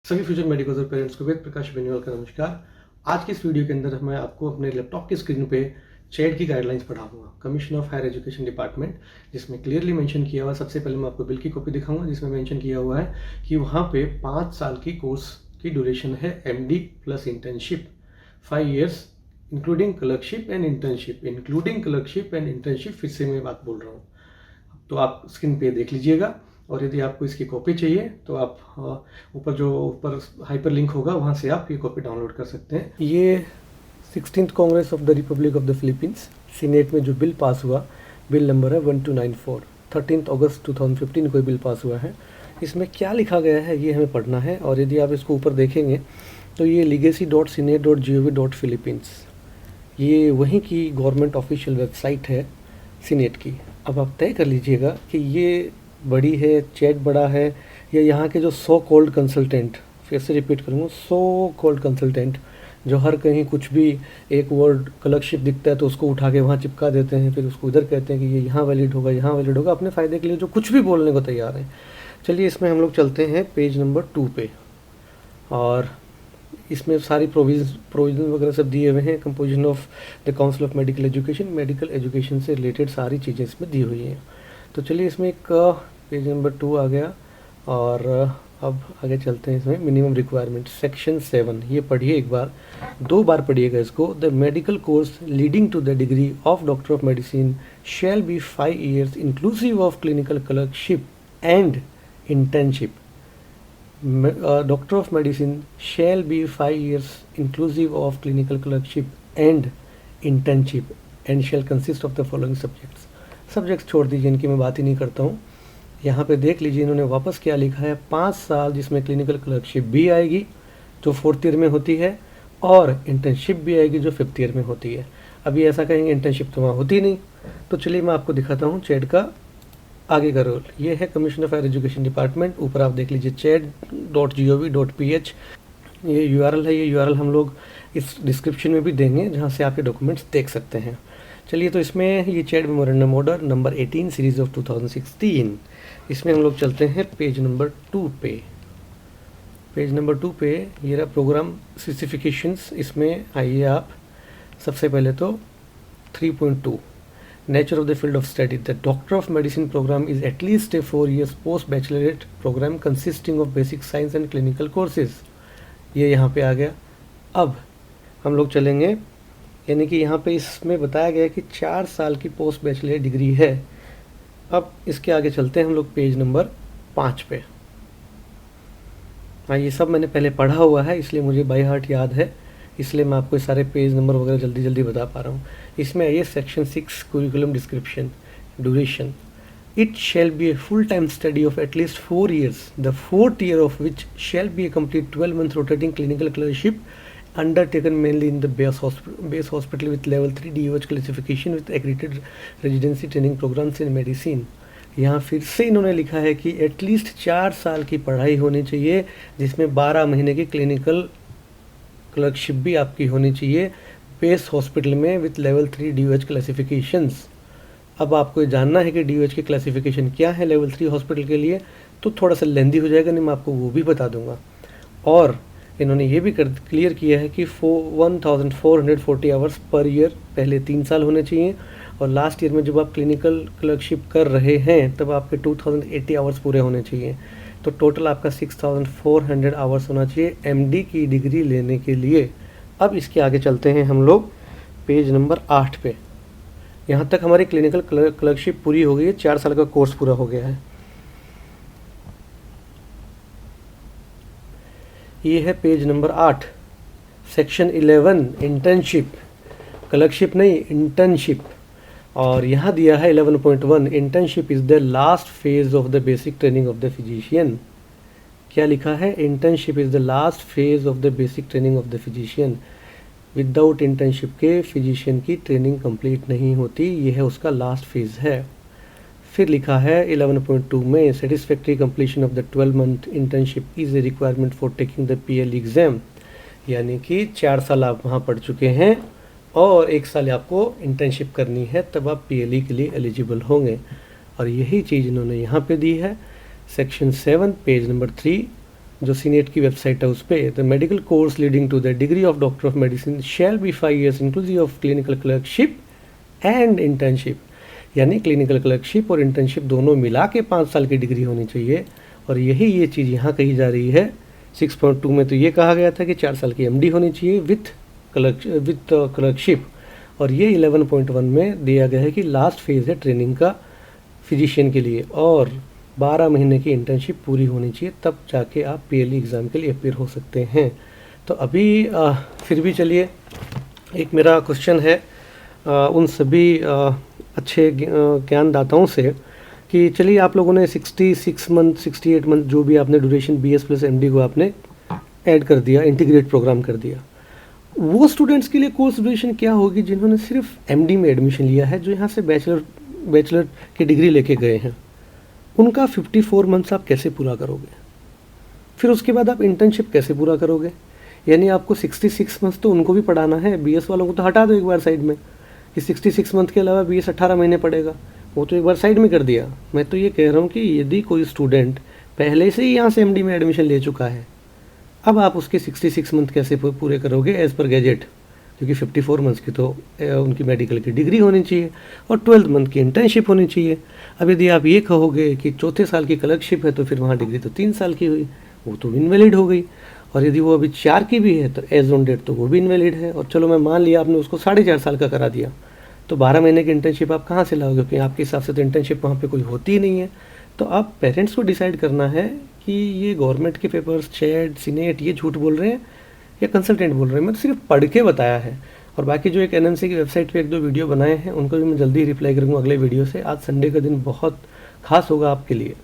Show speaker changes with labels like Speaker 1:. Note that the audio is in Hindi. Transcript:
Speaker 1: सभी फ्यूचर मेडिकल पेरेंट्स को वेद प्रकाश बेनीवाल का नमस्कार। आज की इस वीडियो के अंदर मैं आपको अपने लैपटॉप की स्क्रीन पे चैट की गाइडलाइंस पढ़ाऊंगा, commission of higher education department, जिसमें क्लियरली मेंशन किया हुआ है। सबसे पहले मैं आपको बिल की कॉपी दिखाऊंगा जिसमें मेंशन किया हुआ है कि वहाँ पे 5 साल की कोर्स की ड्यूरेशन है, MD plus internship 5 years including clerkship and internship. फिर से मैं बात बोल रहा हूँ, तो आप स्क्रीन पे देख लीजिएगा। और यदि आपको इसकी कॉपी चाहिए तो आप ऊपर हाइपर लिंक होगा, वहाँ से आप ये कॉपी डाउनलोड कर सकते हैं। ये 16th Congress of the Republic of the Philippines senate में जो बिल पास हुआ, बिल नंबर है 1294, 13 अगस्त 2015 को बिल पास हुआ है। इसमें क्या लिखा गया है ये हमें पढ़ना है। और यदि आप इसको ऊपर देखेंगे तो ये legacy.senate.gov.philippines, ये वहीं की गवर्नमेंट ऑफिशियल वेबसाइट है सीनेट की। अब आप तय कर लीजिएगा कि ये बड़ी है, चैट बड़ा है, या यहाँ के जो सो कॉल्ड कंसल्टेंट, फिर से रिपीट करूँगा, सो कॉल्ड कंसल्टेंट जो हर कहीं कुछ भी एक वर्ड क्लर्कशिप दिखता है तो उसको उठा के वहाँ चिपका देते हैं, फिर उसको इधर कहते हैं कि ये यहाँ वैलिड होगा, यहाँ वैलिड होगा, अपने फ़ायदे के लिए जो कुछ भी बोलने को तैयार हैं। चलिए इसमें हम लोग चलते हैं पेज नंबर 2 पे, और इसमें सारी प्रोविज़न वगैरह सब दिए हुए हैं। Composition of the council of medical education से रिलेटेड सारी चीज़ें इसमें दी हुई हैं। तो चलिए इसमें एक पेज नंबर 2 आ गया, और अब आगे चलते हैं। इसमें मिनिमम रिक्वायरमेंट सेक्शन 7, ये पढ़िए एक बार, 2 बार पढ़िएगा इसको। The medical course leading to the degree of doctor of medicine shall be 5 years inclusive of clinical clerkship and internship. Doctor of Medicine shall be 5 years inclusive of clinical clerkship and internship and shall consist of the following subjects। Subjects छोड़ दीजिए, इनकी मैं बात ही नहीं करता हूँ। यहाँ पे देख लीजिए इन्होंने वापस क्या लिखा है, 5 साल जिसमें क्लिनिकल क्लर्कशिप भी आएगी जो 4th ईयर में होती है, और इंटर्नशिप भी आएगी जो 5th ईयर में होती है। अभी ऐसा कहेंगे इंटर्नशिप तो वहाँ होती नहीं। तो चलिए मैं आपको दिखाता हूँ चैट का आगे का रोल। ये है commission of higher education department, ऊपर आप देख लीजिए chat.gov.ph, ये URL है। ये URL हम लोग इस डिस्क्रिप्शन में भी देंगे जहाँ से आप ये डॉक्यूमेंट्स देख सकते हैं। चलिए तो इसमें ये chat memorandum order number 18 series of 2016, इसमें हम लोग चलते हैं पेज नंबर 2 पे। पेज नंबर 2 पे ये रहा प्रोग्राम स्पेसिफिकेशंस। इसमें आइए आप, सबसे पहले तो 3.2 Nature of the field of study. The Doctor of Medicine program is at least a 4 years post-bachelorate program consisting of basic science and clinical courses। ये यहाँ पे आ गया। अब हम लोग चलेंगे, यानी कि यहाँ पे इसमें बताया गया कि 4 साल की पोस्ट बैचलर डिग्री है। अब इसके आगे चलते हैं हम लोग पेज नंबर 5 पे। हाँ, ये सब मैंने पहले पढ़ा हुआ है इसलिए मुझे बाय हार्ट याद है, इसलिए मैं आपको सारे पेज नंबर वगैरह जल्दी जल्दी बता पा रहा हूँ। इसमें आइए section 6 curriculum description duration. It shall be a full time study of at least 4 years, the 4th year of which shall be a complete 12 month rotating clinical clerkship undertaken mainly in the base hospital with level 3 DOH classification with accredited residency training programs in medicine. यहाँ फिर से इन्होंने लिखा है कि एटलीस्ट 4 साल की पढ़ाई होनी चाहिए, जिसमें 12 महीने की क्लिनिकल क्लर्कशिप भी आपकी होनी चाहिए बेस हॉस्पिटल में विथ लेवल 3 DOH क्लासिफिकेशंस। अब आपको ये जानना है कि DOH की क्लासिफिकेशन क्या है लेवल 3 हॉस्पिटल के लिए, तो थोड़ा सा लेंदी हो जाएगा, नहीं मैं आपको वो भी बता दूंगा। और इन्होंने ये भी क्लियर किया है कि 1440 आवर्स पर ईयर पहले 3 साल होने चाहिए, और लास्ट ईयर में जब आप क्लिनिकल क्लर्कशिप कर रहे हैं तब आपके 2080 आवर्स पूरे होने चाहिए। तो टोटल आपका 6400 आवर्स होना चाहिए MD की डिग्री लेने के लिए। अब इसके आगे चलते हैं हम लोग पेज नंबर 8 पे। यहाँ तक हमारी क्लिनिकल क्लर्कशिप पूरी हो गई है, 4 साल का कोर्स पूरा हो गया है। ये है page number 8, section 11 internship, clerkship नहीं इंटर्नशिप। और यहाँ दिया है 11.1 internship is the last phase of the basic training of the physician. क्या लिखा है, internship is the last phase of the basic training of the physician. Without internship के फिजिशियन की ट्रेनिंग कंप्लीट नहीं होती, यह है उसका लास्ट फेज है। फिर लिखा है 11.2 में satisfactory completion of the 12 month internship is a requirement for taking the PL exam. यानी कि 4 साल आप वहाँ पढ़ चुके हैं और 1 साल आपको इंटर्नशिप करनी है, तब आप PLE के लिए एलिजिबल होंगे। और यही चीज़ इन्होंने यहाँ पे दी है, सेक्शन 7 पेज नंबर 3 जो सीनेट की वेबसाइट है उस पर, the medical course leading to the degree of doctor of medicine shall be 5 years inclusive of clinical clerkship and internship, यानी क्लिनिकल क्लर्कशिप और इंटर्नशिप दोनों मिला के 5 साल की डिग्री होनी चाहिए। और यही ये चीज़ यहाँ कही जा रही है। 6.2 में तो ये कहा गया था कि 4 साल की एमडी होनी चाहिए विथ क्लर्कशिप, और ये 11.1 में दिया गया है कि लास्ट फेज़ है ट्रेनिंग का फिजिशियन के लिए, और 12 महीने की इंटर्नशिप पूरी होनी चाहिए, तब जाके आप पीएलई एग्ज़ाम के लिए अपेयर हो सकते हैं। तो अभी फिर भी चलिए, एक मेरा क्वेश्चन है उन सभी अच्छे ज्ञानदाताओं से कि चलिए आप लोगों ने 66 मंथ 68 मंथ जो भी आपने ड्यूरेशन बीएस प्लस एमडी को आपने ऐड कर दिया, इंटीग्रेट प्रोग्राम कर दिया। वो स्टूडेंट्स के लिए कोर्स ड्यूरेशन क्या होगी जिन्होंने सिर्फ एमडी में एडमिशन लिया है, जो यहाँ से बैचलर की डिग्री लेके गए हैं? उनका 54 मंथ्स आप कैसे पूरा करोगे? फिर उसके बाद आप इंटर्नशिप कैसे पूरा करोगे? यानी आपको 66 मंथ्स तो उनको भी पढ़ाना है। बीएस वालों को तो हटा दो एक बार साइड में, कि 66 मंथ के अलावा बीएस 18 महीने पड़ेगा, वो तो एक बार साइड में कर दिया। मैं तो ये कह रहा हूँ कि यदि कोई स्टूडेंट पहले से ही यहाँ से एमडी में एडमिशन ले चुका है, अब आप उसके 66 मंथ कैसे पूरे करोगे एज़ पर गैजेट, क्योंकि 54 मंथ्स की तो उनकी मेडिकल की डिग्री होनी चाहिए और 12 मंथ की इंटर्नशिप होनी चाहिए। अब यदि आप ये कहोगे कि चौथे साल की क्लर्कशिप है तो फिर वहाँ डिग्री तो 3 साल की हुई, वो तो इनवैलिड हो गई। और यदि वो अभी 4 की भी है तो एज ऑन डेट तो वो भी इनवैलिड है। और चलो मैं मान लिया आपने उसको 4.5 साल का करा दिया, तो 12 महीने की इंटर्नशिप आप कहाँ से लाओगे? क्योंकि आपके हिसाब से तो इंटर्नशिप वहाँ पे कोई होती ही नहीं है। तो आप पेरेंट्स को डिसाइड करना है कि ये गवर्नमेंट के पेपर्स, चैट, सीनेट, ये झूठ बोल रहे हैं या कंसल्टेंट बोल रहे हैं। मैं तो सिर्फ पढ़ के बताया है। और बाकी जो एक एनएमसी की वेबसाइट पे 1-2 वीडियो बनाए हैं उनको भी मैं जल्दी रिप्लाई करूँगा अगले वीडियो से। आज संडे का दिन बहुत खास होगा आपके लिए।